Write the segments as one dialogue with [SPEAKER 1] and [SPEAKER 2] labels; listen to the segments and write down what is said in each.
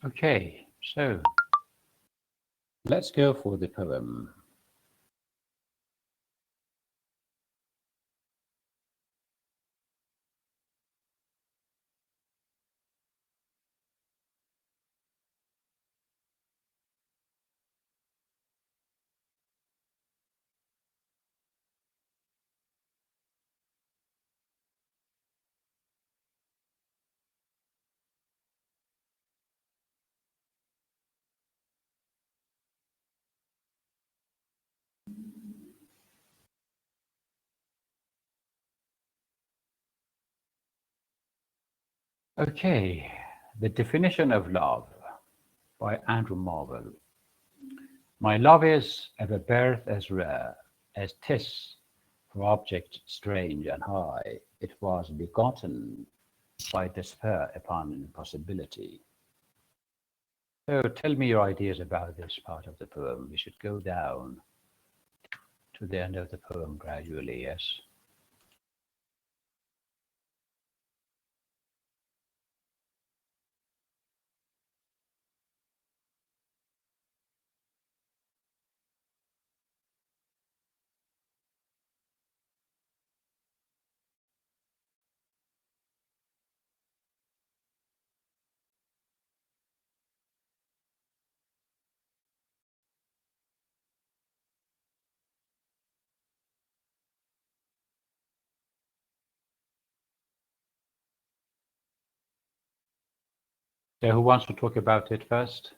[SPEAKER 1] Okay, so let's go for the poem. Okay, the definition of love by Andrew Marvell. My love is of a birth as rare as 'tis for object strange and high. It was begotten by despair upon impossibility. So tell me your ideas about this part of the poem. We should go down to the end of the poem gradually, yes? So who wants to talk about it first?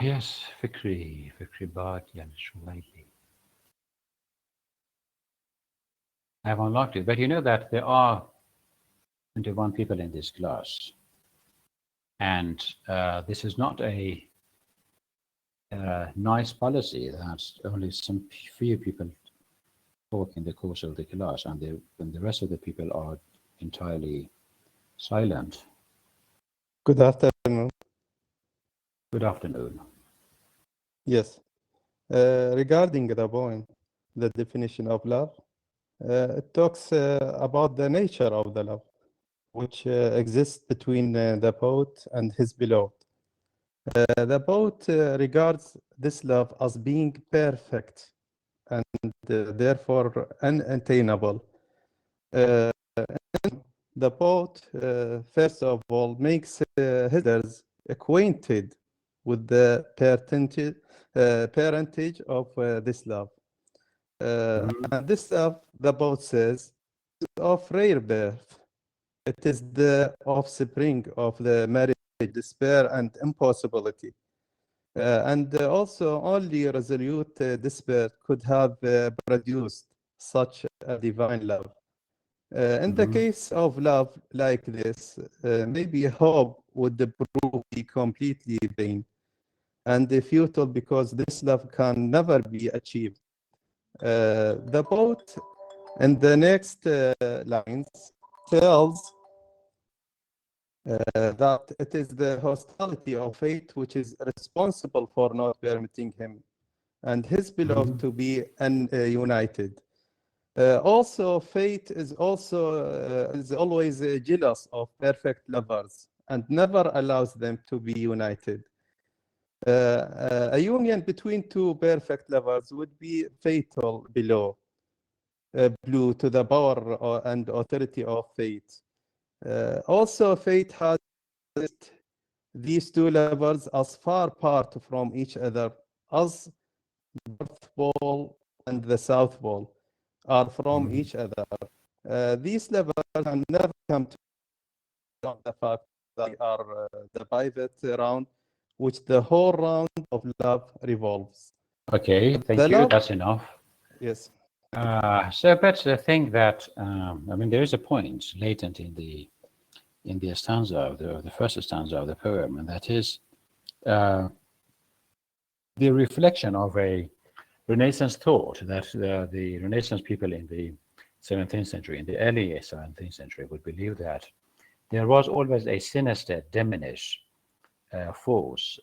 [SPEAKER 1] Yes, Fikri Bhat Shuwaili. I have unlocked it, but you know that there are 21 people in this class, and this is not a nice policy that only some few people talk in the course of the class, and the rest of the people are entirely silent.
[SPEAKER 2] Good afternoon.
[SPEAKER 1] Good afternoon.
[SPEAKER 2] Yes. Regarding the poem, the definition of love, it talks about the nature of the love, which exists between the poet and his beloved. The poet regards this love as being perfect and therefore unattainable. The poet, first of all, makes his readers acquainted with the parentage of this love. And this love, the poet says, is of rare birth. It is the offspring of the marriage, despair, and impossibility. And also, only resolute despair could have produced such a divine love. In the case of love like this, maybe hope would prove be completely vain and futile because this love can never be achieved. The poet in the next lines tells that it is the hostility of fate which is responsible for not permitting him and his beloved to be united. Also, fate is always jealous of perfect lovers and never allows them to be united. A union between two perfect lovers would be fatal below, blue to the power and authority of fate. Also, fate has these two lovers as far apart from each other as the North Pole and the South Pole are from each other. These lovers can never come to the fact that they are the pivot round which the whole round of love revolves.
[SPEAKER 1] Okay, thank you.
[SPEAKER 2] Love,
[SPEAKER 1] that's enough.
[SPEAKER 2] yes.
[SPEAKER 1] So, but the thing that I mean, there is a point latent in the stanza of the first stanza of the poem, and that is the reflection of a Renaissance thought that the Renaissance people in the 17th century, in the early 17th century, would believe that there was always a sinister, demonish force,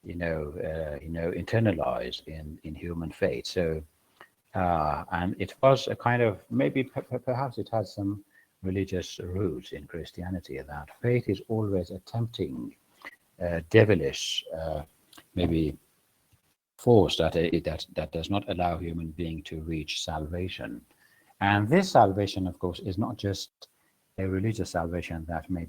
[SPEAKER 1] internalized in human fate. So, and it was a kind of maybe perhaps it had some religious roots in Christianity, that faith is always a tempting, devilish, maybe force that does not allow human being to reach salvation. And this salvation, of course, is not just a religious salvation that may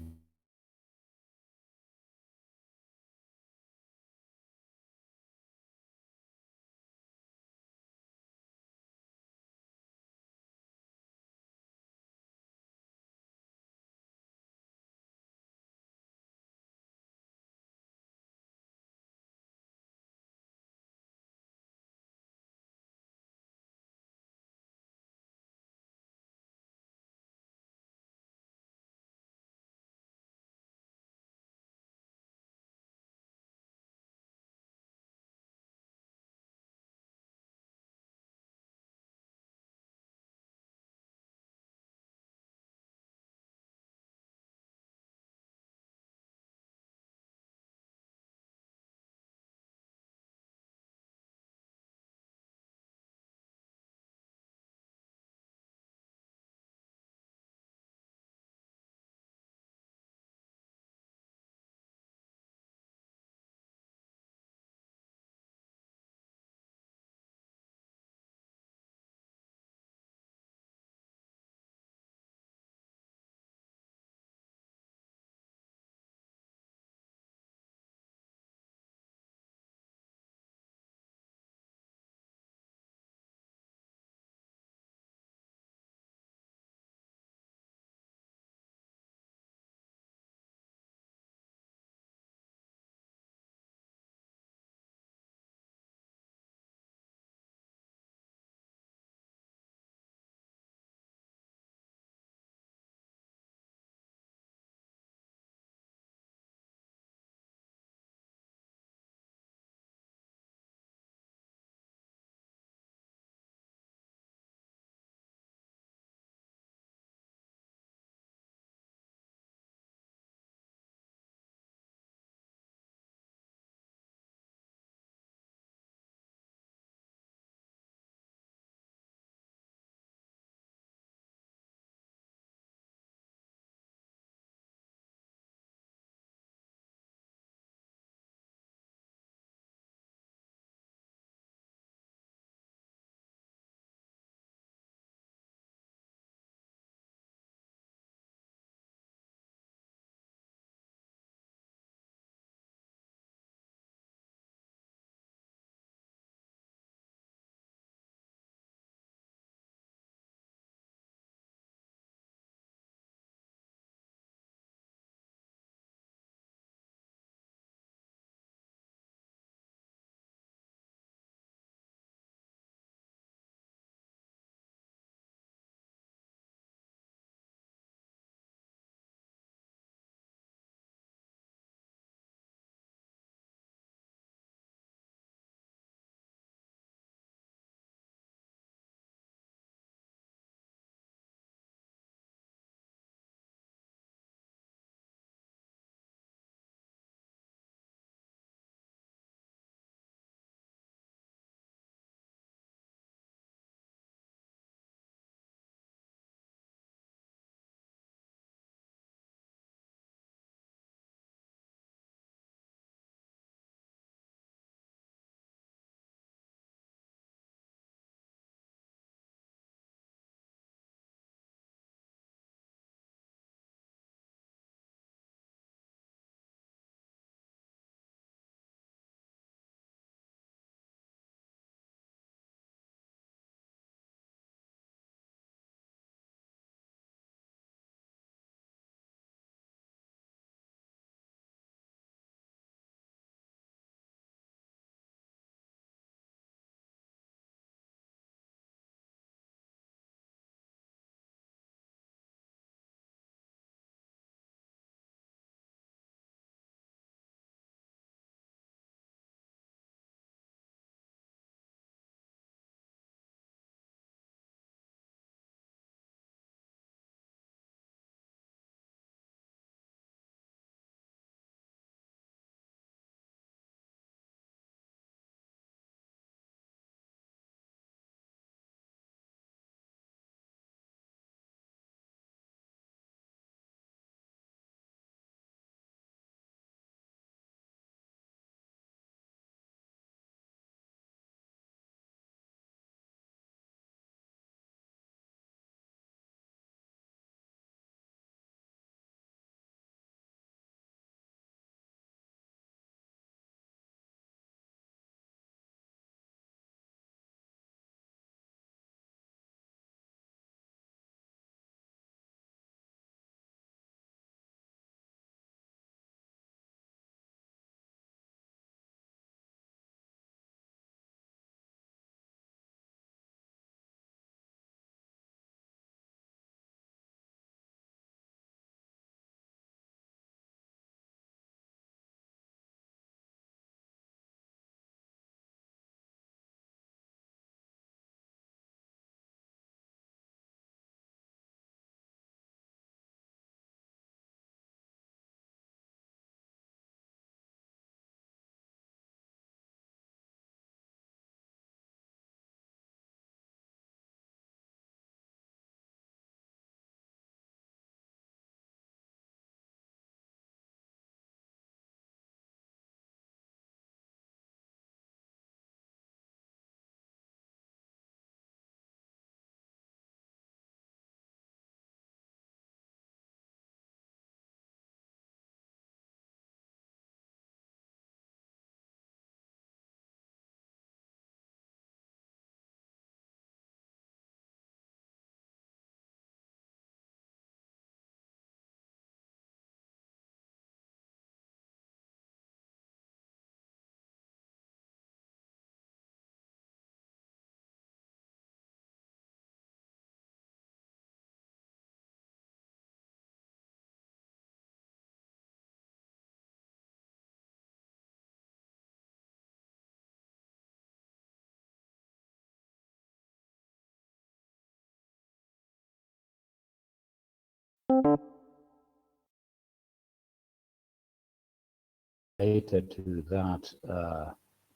[SPEAKER 1] Related to that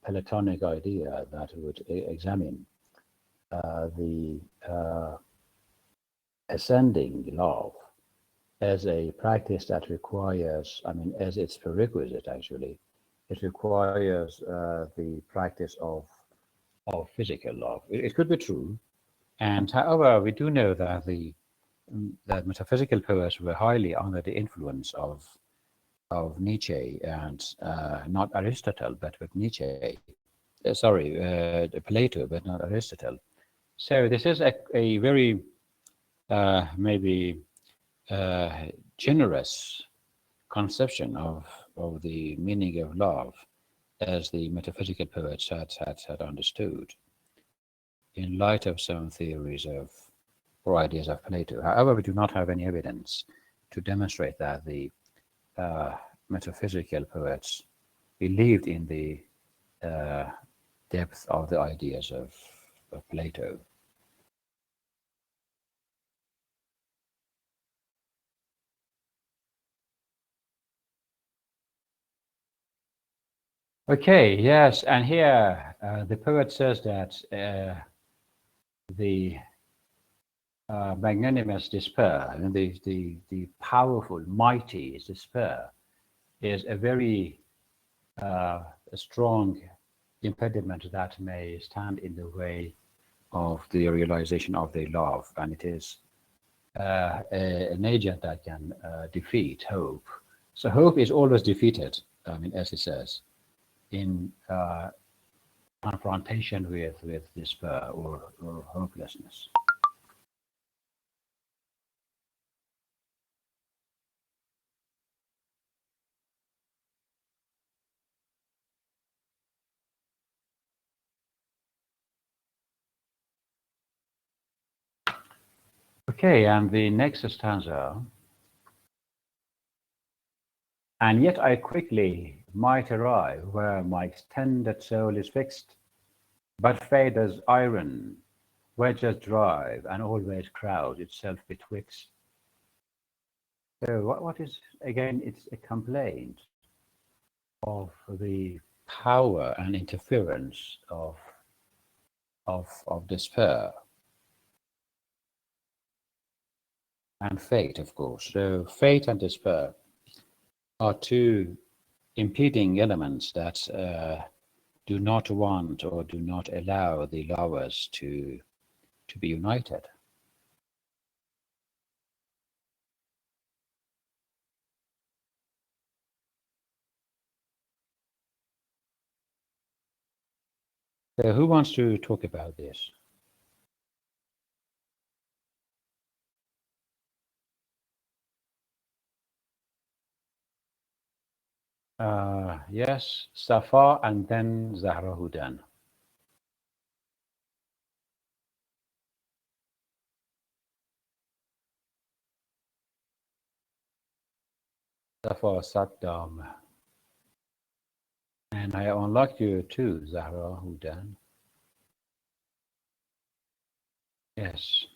[SPEAKER 1] Platonic idea that would examine the ascending love as a practice that requires, I mean, as its prerequisite actually, it requires the practice of physical love. It could be true, and however, we do know that that metaphysical poets were highly under the influence of Nietzsche and not Aristotle, but with Nietzsche. Plato, but not Aristotle. So this is a very maybe generous conception of the meaning of love as the metaphysical poets had understood in light of some theories of or ideas of Plato. However, we do not have any evidence to demonstrate that the metaphysical poets believed in the depth of the ideas of Plato. Okay, yes, and here the poet says that the magnanimous despair and the powerful, mighty despair is a very a strong impediment that may stand in the way of the realization of their love, and it is an agent that can defeat hope. So hope is always defeated, I mean, as it says, in confrontation with despair or hopelessness. Okay, and the next stanza. And yet I quickly might arrive where my extended soul is fixed, but fate as iron wedges drive and always crowds itself betwixt. So what is, again, it's a complaint of the power and interference of despair and fate, of course. So fate and despair are two impeding elements that do not want or do not allow the lovers to be united. So who wants to talk about this? Yes, Safa and then Zahra Hudan. Safa Saddam. And I unlocked you too, Zahra Hudan. Yes.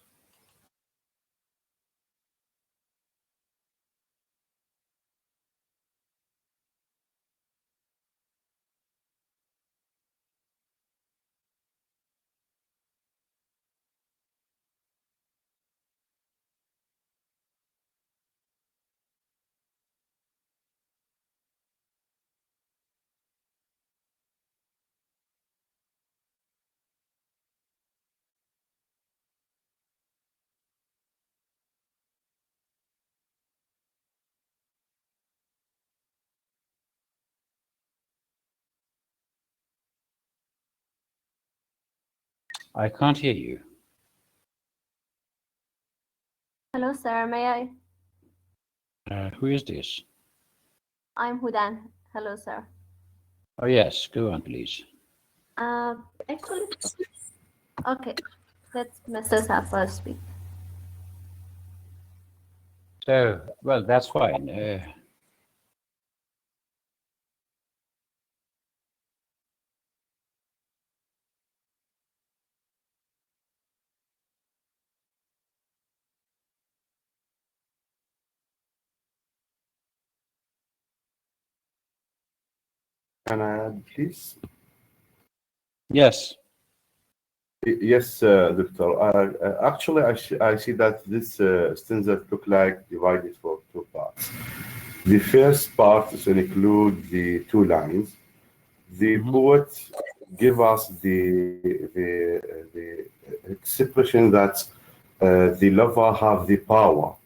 [SPEAKER 1] I can't hear you.
[SPEAKER 3] Hello, sir. May I?
[SPEAKER 1] Who is this?
[SPEAKER 3] I'm Hudan. Hello, sir.
[SPEAKER 1] Oh, yes, go on, please.
[SPEAKER 3] Actually, okay. Let's Mr. Safa speak.
[SPEAKER 1] So, well, that's fine.
[SPEAKER 4] Can I add, please?
[SPEAKER 1] Yes.
[SPEAKER 4] Yes, Doctor. Actually, I see that this stanza look like divided for two parts. The first part is include the two lines. The poet give us the expression that the lover have the power,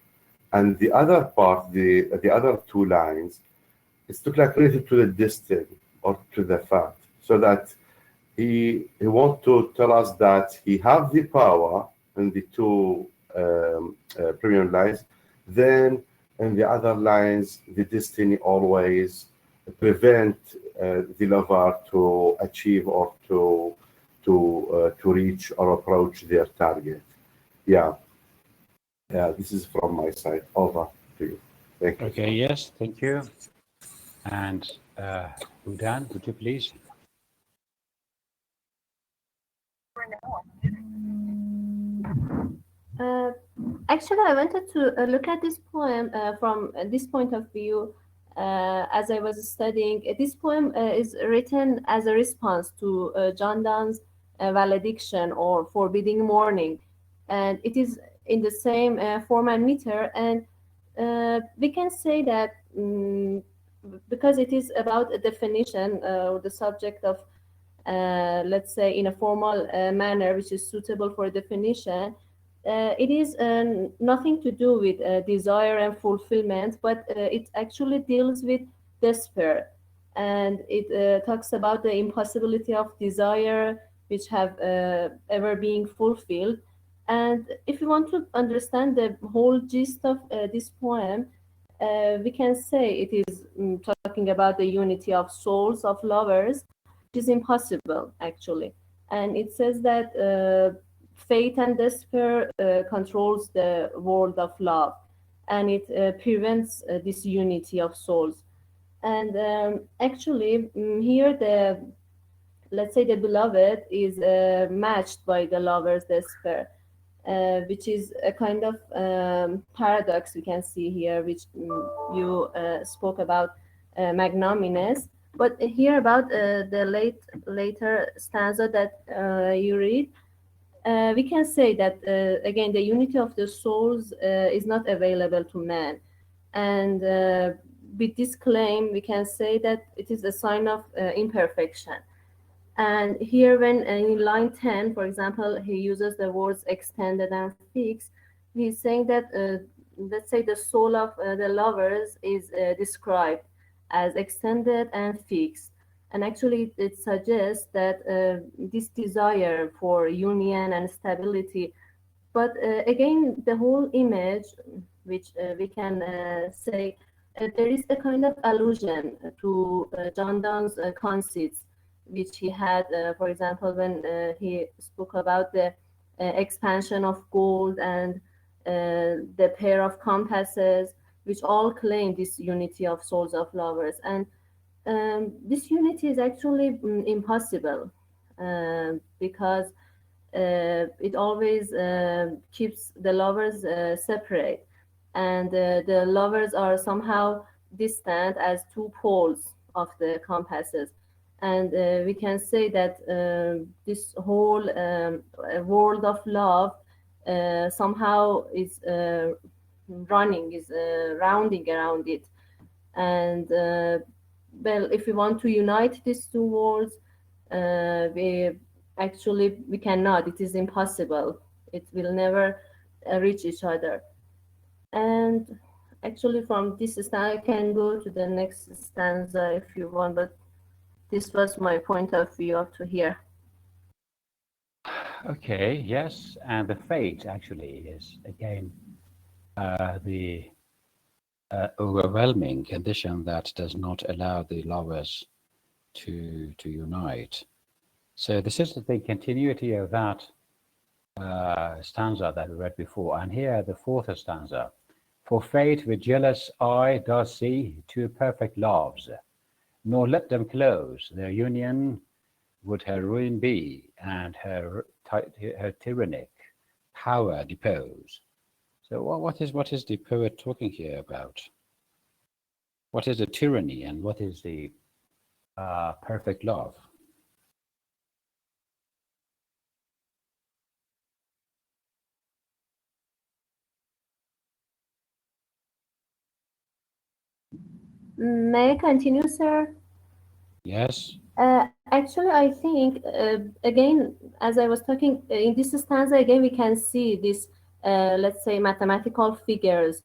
[SPEAKER 4] and the other part, the other two lines, it's look like related to the destiny or to the fact, so that he want to tell us that he have the power in the two premium lines. Then in the other lines, the destiny always prevent the lover to achieve or to reach or approach their target. Yeah, this is from my side. Over to you. Thank you.
[SPEAKER 1] Okay. Yes. Thank you. And Udan, would you please?
[SPEAKER 3] Actually, I wanted to look at this poem from this point of view. As I was studying, this poem is written as a response to John Donne's valediction or forbidding mourning, and it is in the same form and meter. And we can say that because it is about a definition or the subject of, let's say, in a formal manner, which is suitable for definition. It is nothing to do with desire and fulfillment, but it actually deals with despair. And it talks about the impossibility of desire, which have ever being fulfilled. And if you want to understand the whole gist of this poem, we can say it is talking about the unity of souls of lovers, which is impossible, actually. And it says that fate and despair controls the world of love, and it prevents this unity of souls. And actually, here the, let's say, the beloved is matched by the lover's despair, which is a kind of paradox we can see here, which you spoke about magnanimous. But here about the later stanza that you read, we can say that again the unity of the souls is not available to man, and with this claim we can say that it is a sign of imperfection. And here when in line 10, for example, he uses the words extended and fixed, he's saying that let's say the soul of the lovers is described as extended and fixed. And actually it suggests that this desire for union and stability, but again the whole image, which we can say there is a kind of allusion to John Donne's conceits, which he had, for example, when he spoke about the expansion of gold and the pair of compasses, which all claim this unity of souls of lovers. And this unity is actually impossible because it always keeps the lovers separate, and the lovers are somehow distant as two poles of the compasses. And we can say that this whole world of love somehow is rounding around it. And well, if we want to unite these two worlds, we cannot. It is impossible. It will never reach each other. And actually, from this stanza, I can go to the next stanza if you want, but this was my point of view up to here.
[SPEAKER 1] Okay, yes, and the fate actually is again the overwhelming condition that does not allow the lovers to unite. So this is the continuity of that stanza that we read before, and here the fourth stanza. For fate with jealous eye does see two perfect loves, nor let them close their union would her ruin be, and her tyrannic power depose. So what is the poet talking here about? What is the tyranny and what is the perfect love.
[SPEAKER 3] May I continue, sir?
[SPEAKER 1] Yes.
[SPEAKER 3] Actually, I think, again, as I was talking, in this stanza, again, we can see this, let's say, mathematical figures,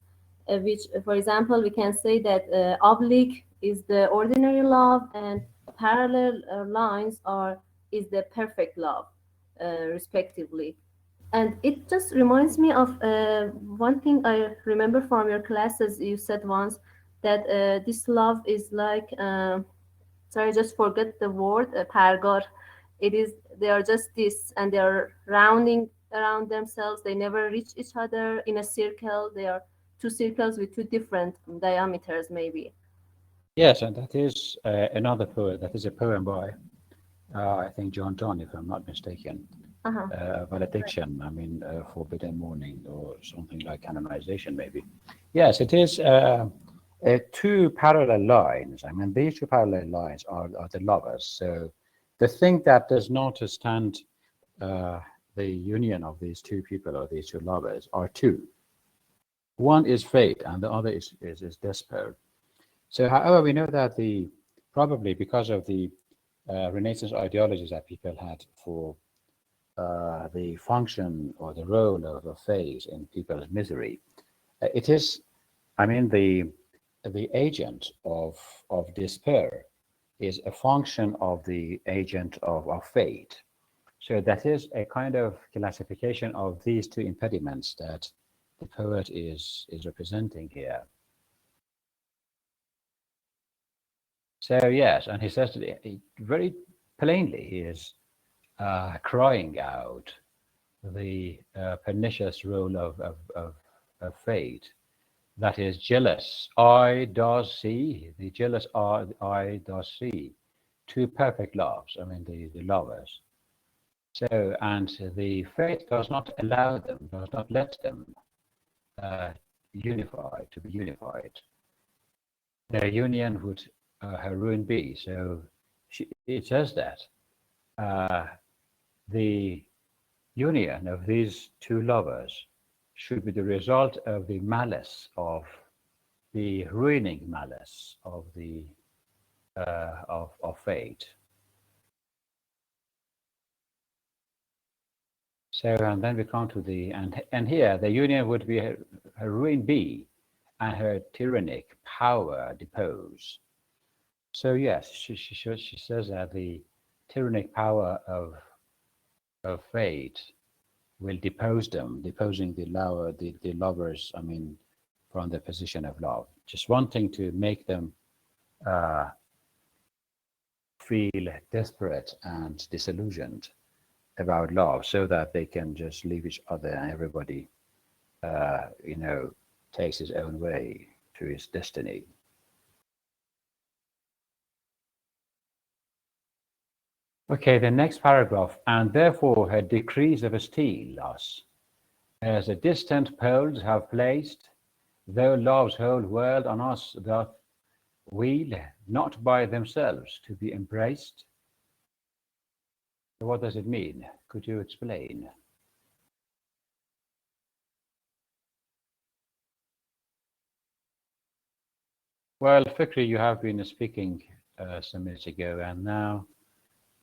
[SPEAKER 3] which, for example, we can say that oblique is the ordinary love and parallel lines is the perfect love, respectively. And it just reminds me of one thing I remember from your classes. You said once that this love is like, sorry, I just forget the word, pargar. It is, they are just this, and they are rounding around themselves. They never reach each other in a circle. They are two circles with two different diameters, maybe.
[SPEAKER 1] Yes, and that is another poem. That is a poem by, I think, John Donne, if I'm not mistaken.
[SPEAKER 3] Uh-huh.
[SPEAKER 1] Valediction, I mean, forbidden mourning or something like canonization, maybe. Yes, it is two parallel lines. I mean, these two parallel lines are the lovers. So the thing that does not stand the union of these two people or these two lovers are two. One is fate and the other is despair. So, however, we know that probably because of the Renaissance ideologies that people had for the function or the role of a phase in people's misery. It is, I mean, the agent of despair is a function of the agent of fate. So that is a kind of classification of these two impediments that the poet is representing here. So yes, and he says that very plainly he is crying out the pernicious role of fate, that is jealous eye does see, the jealous eye does see two perfect loves, I mean the lovers. So, and the fate does not allow them, does not let them to be unified. Their union would her ruin be. So it says that the union of these two lovers should be the result of the malice of the ruining malice of the of fate. So and then we come to the and here the union would be her ruin be, and her tyrannic power depose. So yes, she says that the tyrannic power of fate will depose them, deposing the lovers, I mean, from the position of love, just wanting to make them feel desperate and disillusioned about love so that they can just leave each other and everybody, takes his own way to his destiny. Okay, the next paragraph, and therefore her decrees of steel us, as the distant poles have placed, though love's whole world on us doth wheel, not by themselves to be embraced. What does it mean? Could you explain? Well, Fikri, you have been speaking some minutes ago, and now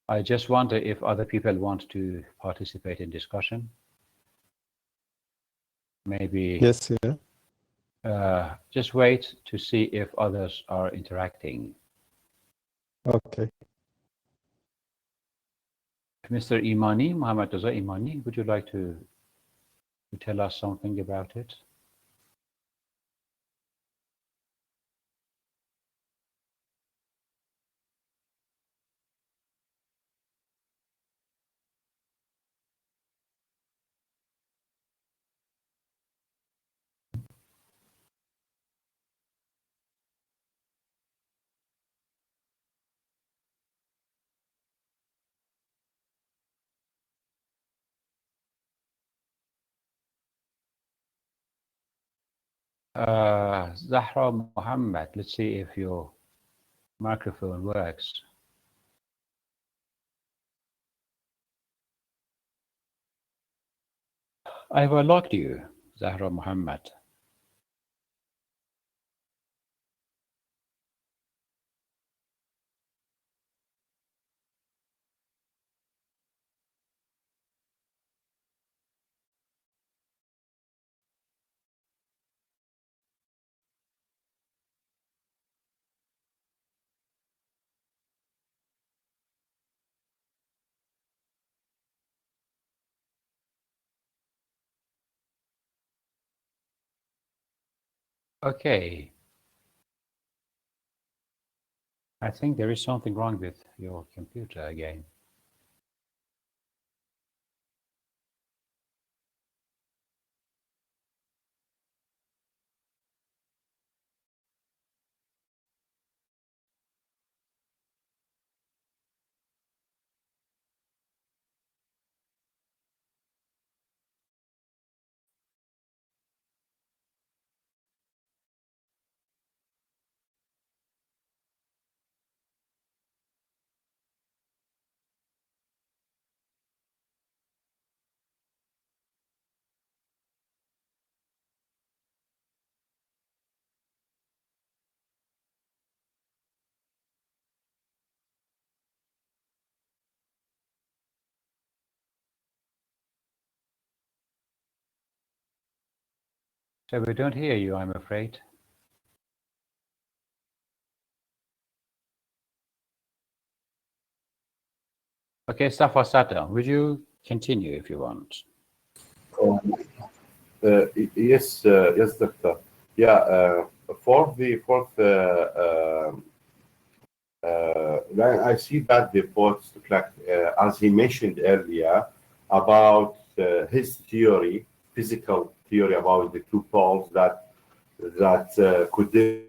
[SPEAKER 1] I just wonder if other people want to participate in discussion. Maybe.
[SPEAKER 2] Yes, yeah.
[SPEAKER 1] Just wait to see if others are interacting.
[SPEAKER 2] Okay.
[SPEAKER 1] Mr. Imani, Muhammad Raza Imani, would you like to tell us something about it? Zahra Muhammad, let's see if your microphone works. I have unlocked you, Zahra Muhammad. Okay. I think there is something wrong with your computer again. So we don't hear you, I'm afraid. Okay, Safa Sata, would you continue if you want?
[SPEAKER 4] Yes, yes, doctor. Yeah, for the fourth line, I see that the poet, like, as he mentioned earlier, about his theory, physical theory about the two poles that couldn't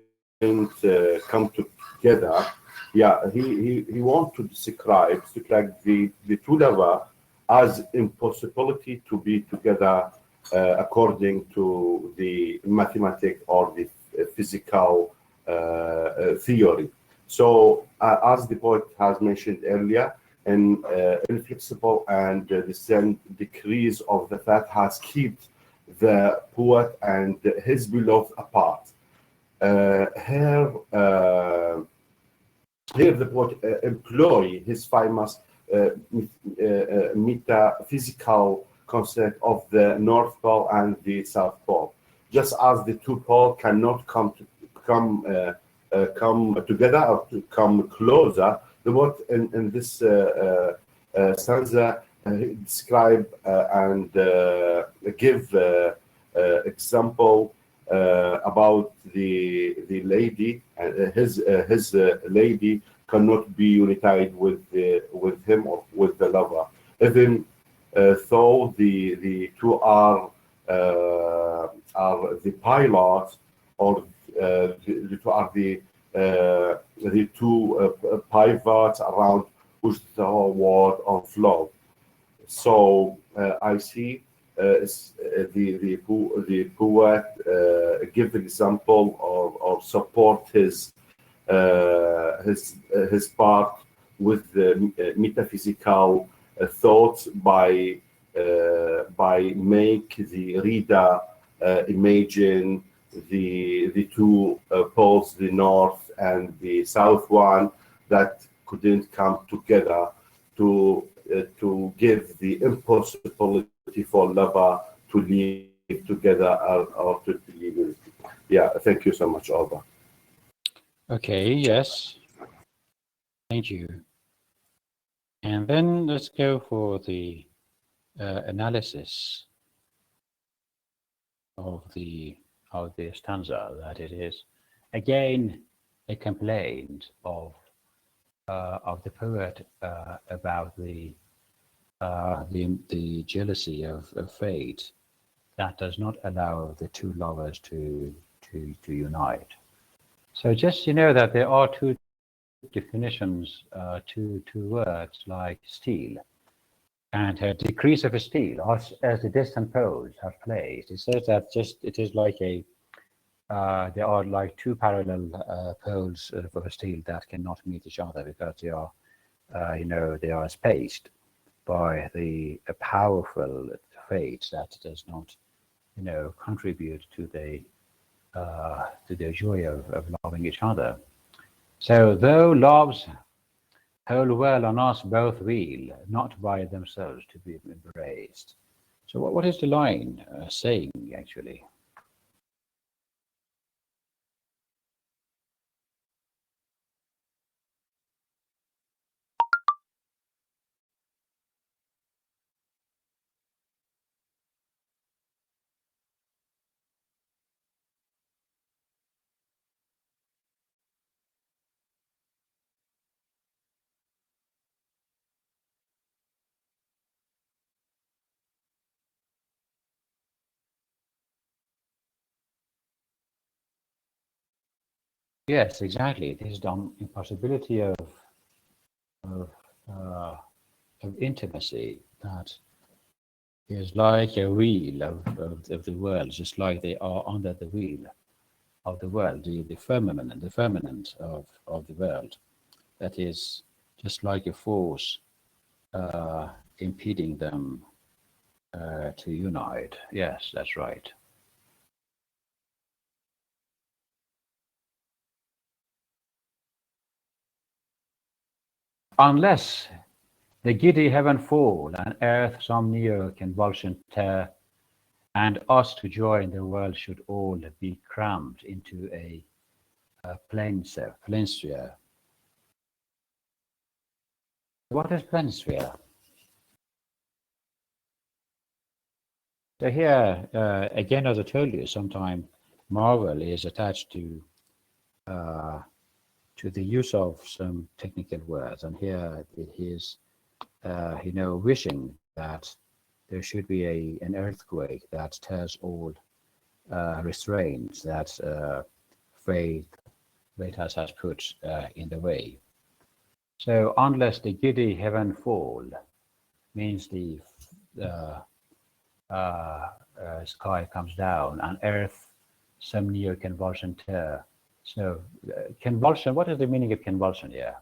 [SPEAKER 4] come together. Yeah, he wants to describe like the two lava as impossibility to be together according to the mathematic or the physical theory. So, as the poet has mentioned earlier, an inflexible and the same decrease of the fat has kept the poet and his beloved apart. Here the poet employ his famous metaphysical concept of the North Pole and the South Pole. Just as the two poles cannot come together or to come closer, the poet in this stanza describe and give example about the lady, his lady cannot be united with him or with the lover, even though the two are the pilots, or the two are the two pivots around which the whole world of love. So I see the poet give example or support his part with the metaphysical thoughts by make the reader imagine the two poles, the north and the south one, that couldn't come together to give the impossibility for lover to live together or to live. Yeah, thank you so much, Alba.
[SPEAKER 1] Okay, yes. Thank you. And then let's go for the analysis of the stanza, that it is again a complaint of the poet about the jealousy of fate that does not allow the two lovers to unite. So just that there are two definitions, two words like steel and a decrease of a steel, as the distant poles have placed. It says that it is like a there are like two parallel poles of a steel that cannot meet each other because they are they are spaced by the powerful fate that does not, contribute to the joy of loving each other. So though love's whole world on us both will, not by themselves to be embraced. So what is the line saying actually? Yes, exactly. This is the impossibility of, uh, of intimacy that is like a wheel of the world, just like they are under the wheel of the world, the firmament of the world. That is just like a force impeding them to unite. Yes, that's right. Unless the giddy heaven fall, and earth some near convulsion tear, and us to join the world should all be crammed into a planisphere. What is planisphere? So here, again, as I told you, sometimes Marvell is attached to the use of some technical words, and here it is, wishing that there should be an earthquake that tears all restraints that fate has put in the way. So unless the giddy heaven fall means the sky comes down and earth some near convulsion tear. So convulsion, what is the meaning of convulsion here?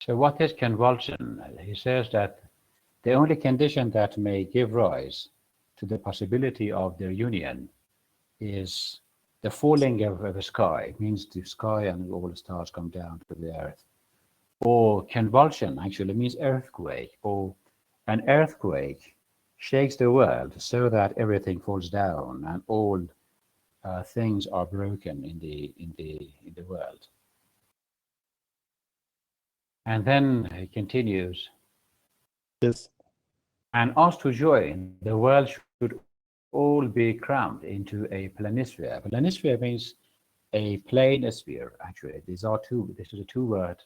[SPEAKER 1] So what is convulsion? He says that the only condition that may give rise to the possibility of their union is the falling of the sky, means the sky and all the stars come down to the earth. Or convulsion actually means earthquake, or an earthquake shakes the world so that everything falls down and all things are broken in the world. And then he continues,
[SPEAKER 2] Yes.
[SPEAKER 1] and us to join, the world should all be crammed into a planisphere. Planisphere means a plane sphere, actually. This is a two-word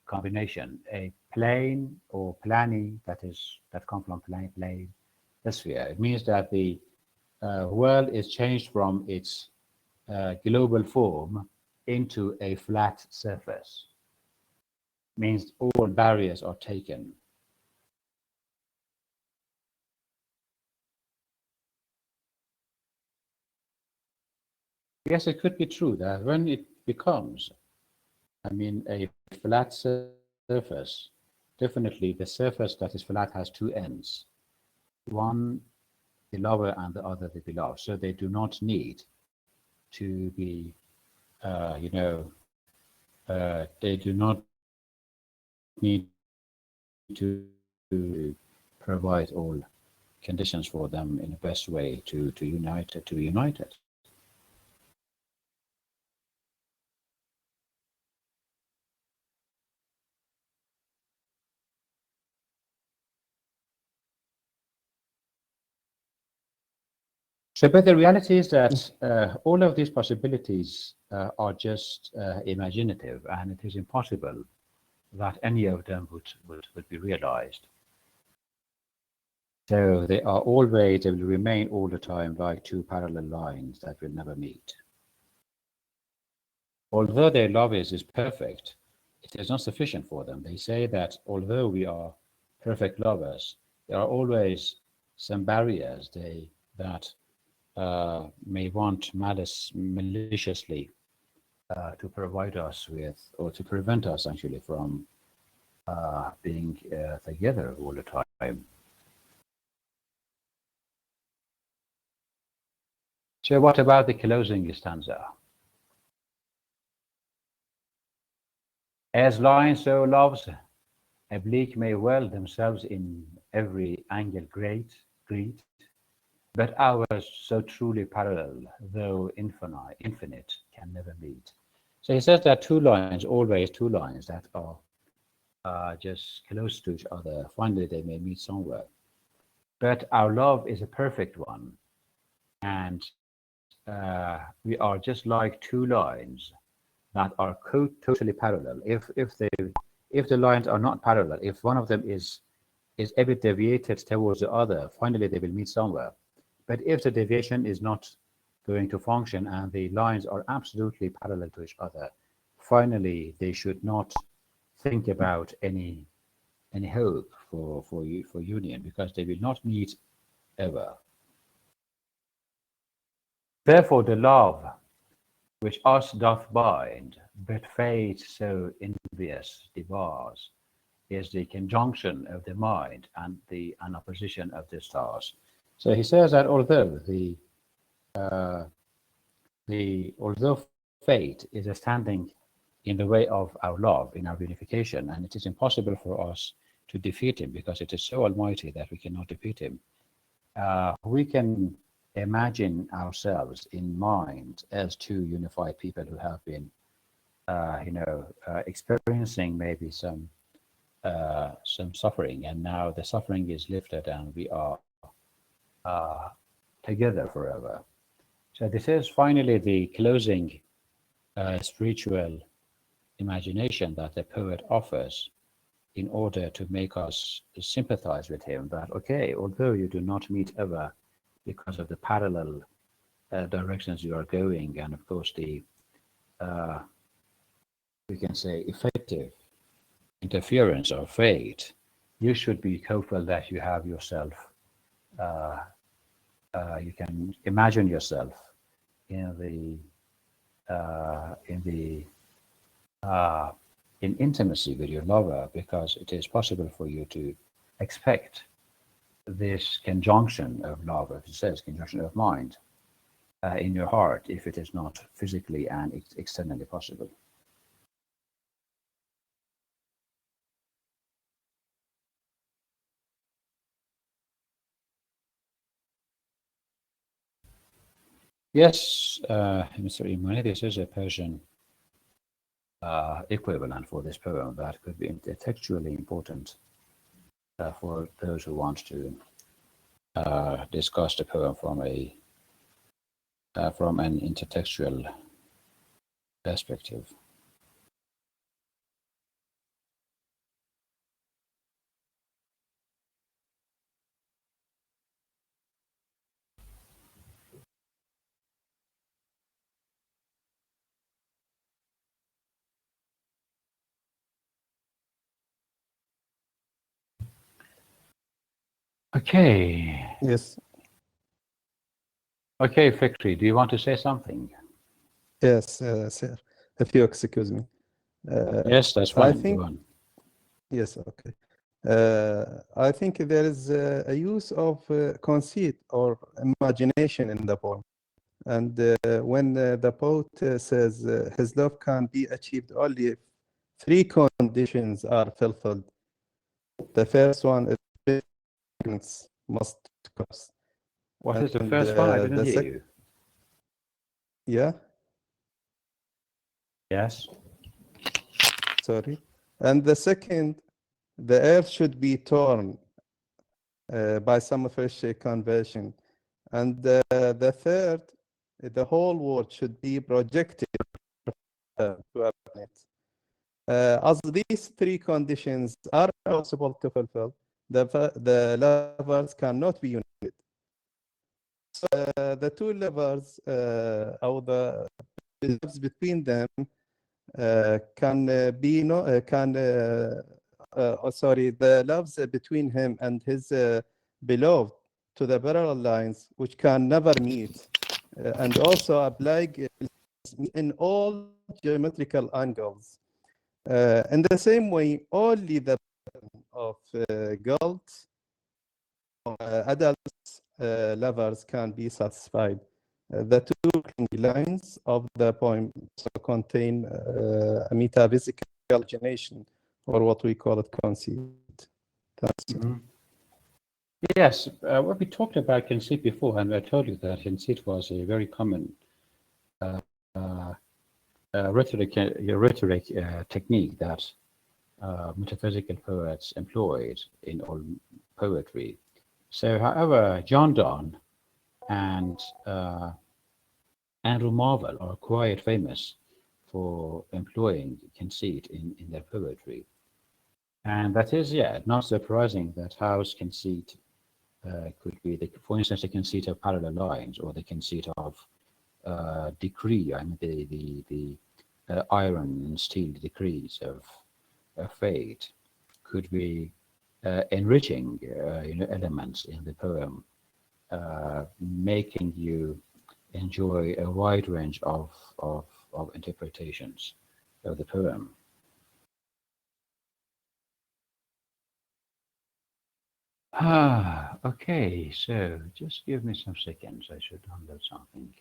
[SPEAKER 1] combination. A plane or planning, that comes from plane, sphere. It means that the world is changed from its global form into a flat surface. Means all barriers are taken. Yes, it could be true that when it becomes, a flat surface, definitely the surface that is flat has two ends, one the lover and the other the beloved. So they do not need to be, they do not need to provide all conditions for them in the best way to unite it. So, but the reality is that all of these possibilities are just imaginative, and it is impossible that any of them would be realized. So they will remain all the time like two parallel lines that will never meet. Although their love is perfect, it is not sufficient for them. They say that although we are perfect lovers, there are always some barriers that may want maliciously to provide us with, or to prevent us actually from being together all the time. So what about the closing stanza? As lion so loves, oblique may well themselves in every angle greet, but ours so truly parallel, though infinite, can never meet. So he says that two lines, always two lines that are just close to each other. Finally, they may meet somewhere. But our love is a perfect one, and we are just like two lines that are totally parallel. If the lines are not parallel, if one of them is a bit deviated towards the other, finally they will meet somewhere. But if the deviation is not going to function and the lines are absolutely parallel to each other, finally they should not think about any hope for union, because they will not meet ever. Therefore the love which us doth bind, but fate so envious debars, is the conjunction of the mind and an opposition of the stars. So he says that although although fate is standing in the way of our love, in our unification, and it is impossible for us to defeat him because it is so almighty that we cannot defeat him, we can imagine ourselves in mind as two unified people who have been, experiencing maybe some suffering, and now the suffering is lifted and we are together forever. So this is finally the closing spiritual imagination that the poet offers in order to make us sympathize with him, that okay, although you do not meet ever because of the parallel directions you are going, and of course the we can say effective interference of fate, you should be hopeful that you have yourself, you can imagine yourself in intimacy with your lover, because it is possible for you to expect this conjunction of love, as it says, conjunction of mind in your heart, if it is not physically and externally possible. Yes, Mr. Imani, this is a Persian equivalent for this poem that could be textually important for those who want to discuss the poem from an intertextual perspective. Okay.
[SPEAKER 2] Yes.
[SPEAKER 1] Okay, Fikri, do you want to say something?
[SPEAKER 2] Yes, sir. If you excuse me.
[SPEAKER 1] Yes, that's fine.
[SPEAKER 2] I think,
[SPEAKER 1] go on.
[SPEAKER 2] yes, okay. I think there is a use of conceit or imagination in the poem. And when the poet says his love can be achieved only if three conditions are fulfilled. The first one is patience must cross.
[SPEAKER 1] What is the
[SPEAKER 2] And,
[SPEAKER 1] first one? I didn't hear you.
[SPEAKER 2] Yeah,
[SPEAKER 1] Yes.
[SPEAKER 2] sorry. And the second, the earth should be torn by some fresh conversion. And the third, the whole world should be projected to a planet. As these three conditions are possible to fulfill, the lovers cannot be united. So, the two lovers or the loves between them can be no can sorry, the loves between him and his beloved to the parallel lines which can never meet, and also apply in all geometrical angles. In the same way, only the of girls, adults, lovers can be satisfied. The two lines of the poem contain a metaphysical imagination, or what we call it conceit.
[SPEAKER 1] Yes, what we talked about conceit before, and I told you that conceit was a very common rhetoric technique that metaphysical poets employed in all poetry. So, however, John Donne and Andrew Marvell are quite famous for employing conceit in their poetry. And that is, yeah, not surprising that Howe's conceit could be, for instance, the conceit of parallel lines, or the conceit of decree. I mean, the iron and steel decrees of fate could be enriching, elements in the poem, making you enjoy a wide range of interpretations of the poem. Okay, so just give me some seconds. I should download something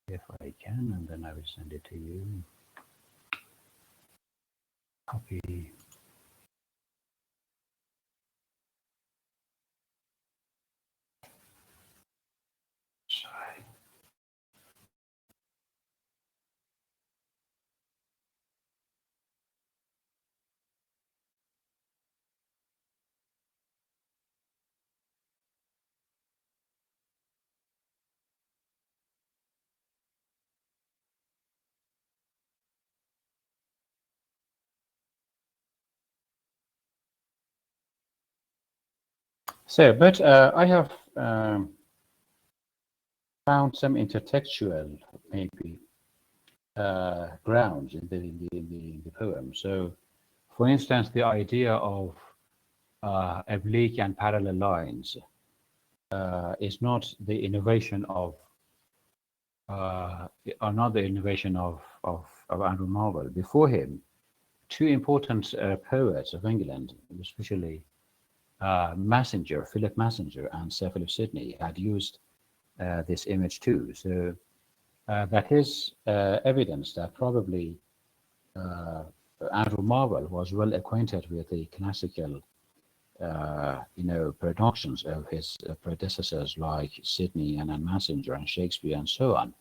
[SPEAKER 1] if I can, and then I will send it to you. Copy. Sorry. So, but I have found some intertextual, maybe, grounds in the poem. So, for instance, the idea of oblique and parallel lines is not the innovation of Andrew Marvell. Before him, two important poets of England, especially Philip Massenger and Sir Philip Sidney, had used this image too. So that is evidence that probably Andrew Marvell was well acquainted with the classical productions of his predecessors like Sidney and Massenger and Shakespeare and so on.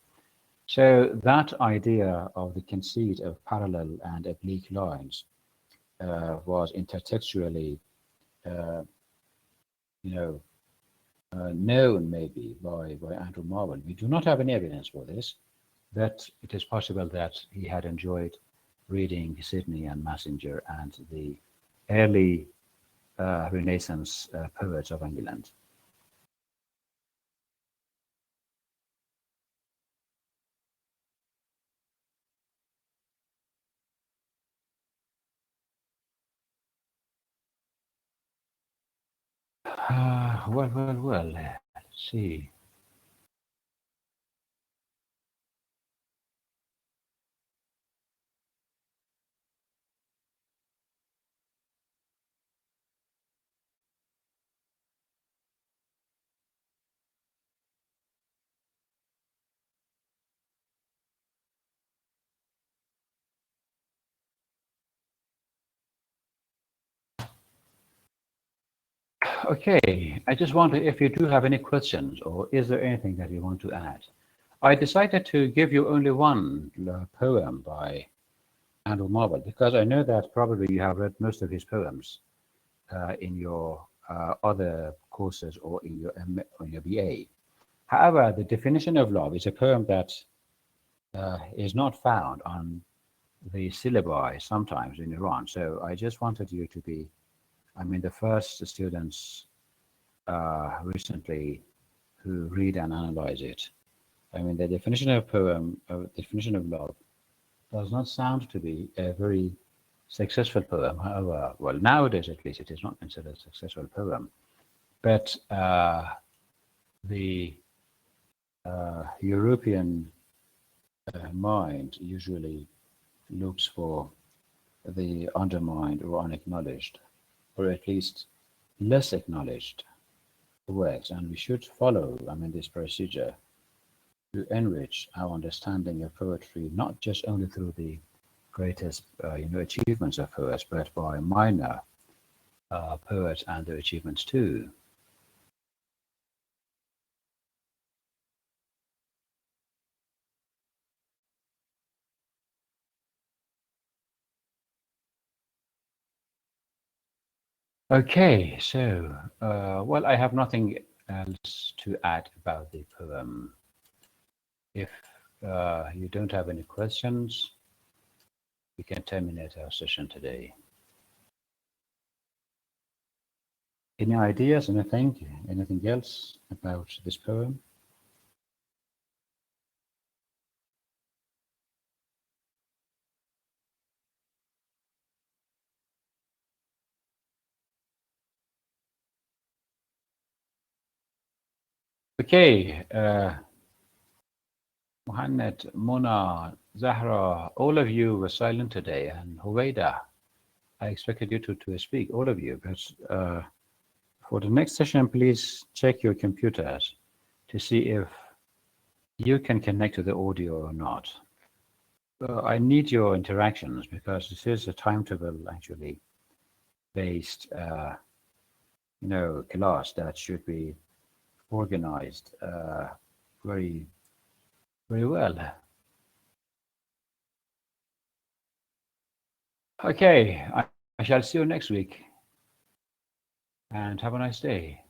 [SPEAKER 1] So that idea of the conceit of parallel and oblique lines was intertextually known maybe by Andrew Marvell. We do not have any evidence for this, but it is possible that he had enjoyed reading Sidney and Massenger and the early Renaissance poets of England. Well, let's see. Okay, I just wonder if you do have any questions, or is there anything that you want to add? I decided to give you only one poem by Andrew Marvell because I know that probably you have read most of his poems in your other courses or in your BA. However, The Definition of Love is a poem that is not found on the syllabi sometimes in Iran. So I just wanted you to be I mean, the first students recently who read and analyze it. I mean, the definition of poem, definition of love, does not sound to be a very successful poem. However, well, nowadays at least, it is not considered a successful poem. But the European mind usually looks for the undermined or unacknowledged, or at least less acknowledged works, and we should follow, I mean, this procedure to enrich our understanding of poetry, not just only through the greatest, achievements of poets, but by minor poets and their achievements too. Okay, so, well, I have nothing else to add about the poem. If you don't have any questions, we can terminate our session today. Any ideas, anything else about this poem? Okay, Muhammad, Mona, Zahra, all of you were silent today, and Huwaida, I expected you to speak, all of you, but for the next session, please check your computers to see if you can connect to the audio or not. I need your interactions because this is a timetable actually based, class that should be organized very, very well. Okay, I shall see you next week, and have a nice day.